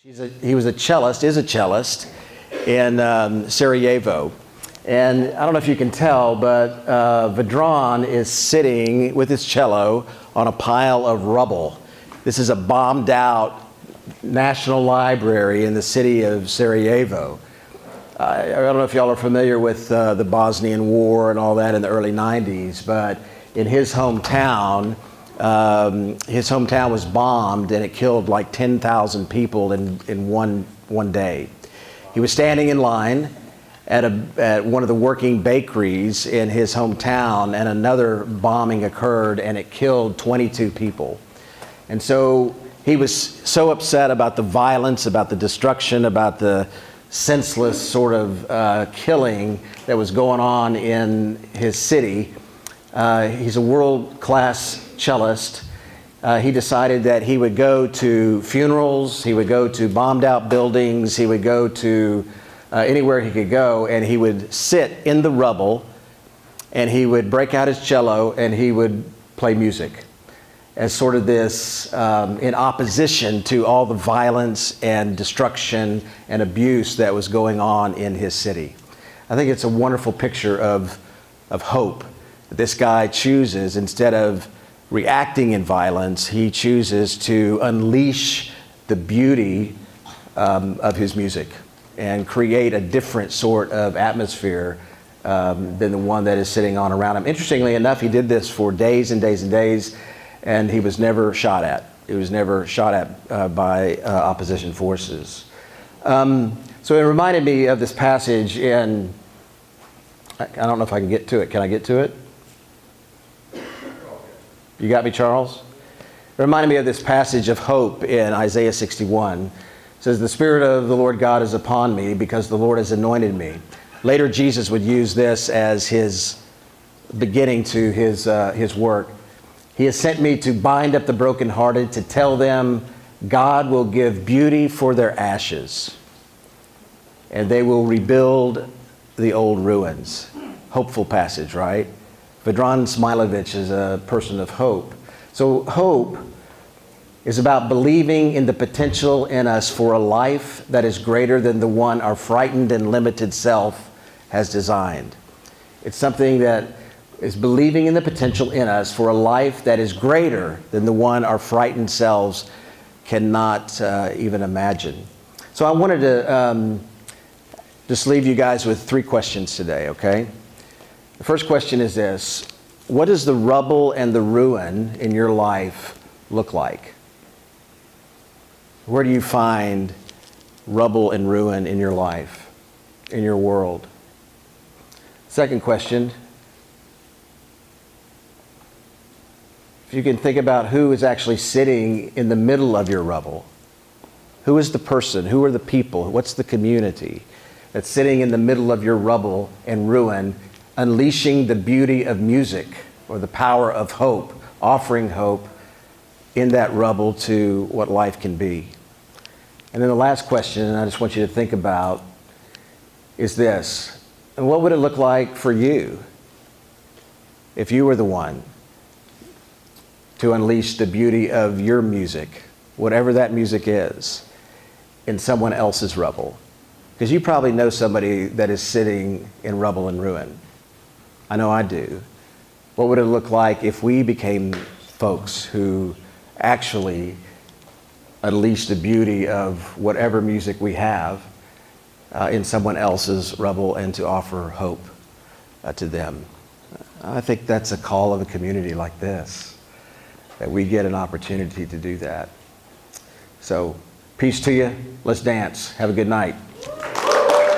He was a cellist, is a cellist in Sarejevo. And I don't know if you can tell, but Vedran is sitting with his cello on a pile of rubble. This is a bombed out National Library in the city of Sarajevo. I don't know if y'all are familiar with the Bosnian War and all that in the early 90s, but in his hometown was bombed and it killed like 10,000 people in one day. He was standing in line at one of the working bakeries in his hometown, and another bombing occurred and it killed 22 people. And so he was so upset about the violence, about the destruction, about the senseless sort of killing that was going on in his city. He's a world-class cellist. He decided that he would go to funerals, he would go to bombed out buildings, he would go to anywhere he could go, and he would sit in the rubble and he would break out his cello and he would play music as sort of this in opposition to all the violence and destruction and abuse that was going on in his city. I think it's a wonderful picture of hope. This guy chooses, instead of reacting in violence, he chooses to unleash the beauty of his music and create a different sort of atmosphere than the one that is sitting on around him. Interestingly enough, he did this for days and days and days, and he was never shot at. He was never shot at by opposition forces. So it reminded me of this passage in, I don't know if I can get to it. Can I get to it? You got me, Charles? It reminded me of this passage of hope in Isaiah 61. It says, "The Spirit of the Lord God is upon me because the Lord has anointed me." Later, Jesus would use this as his beginning to his work. "He has sent me to bind up the brokenhearted, to tell them God will give beauty for their ashes, and they will rebuild the old ruins." Hopeful passage, right? Vedran Smilovich is a person of hope. So hope is about believing in the potential in us for a life that is greater than the one our frightened and limited self has designed. It's something that is believing in the potential in us for a life that is greater than the one our frightened selves cannot even imagine. So I wanted to just leave you guys with 3 questions today, okay? The first question is this: what does the rubble and the ruin in your life look like? Where do you find rubble and ruin in your life, in your world? Second question: if you can think about who is actually sitting in the middle of your rubble. Who is the person? Who are the people? What's the community that's sitting in the middle of your rubble and ruin, unleashing the beauty of music or the power of hope, offering hope in that rubble to what life can be? And then the last question, and I just want you to think about, is this: and what would it look like for you if you were the one to unleash the beauty of your music, whatever that music is, in someone else's rubble? Because you probably know somebody that is sitting in rubble and ruin. I know I do. What would it look like if we became folks who actually unleash the beauty of whatever music we have in someone else's rubble and to offer hope to them? I think that's a call of a community like this, that we get an opportunity to do that. So, peace to you. Let's dance. Have a good night.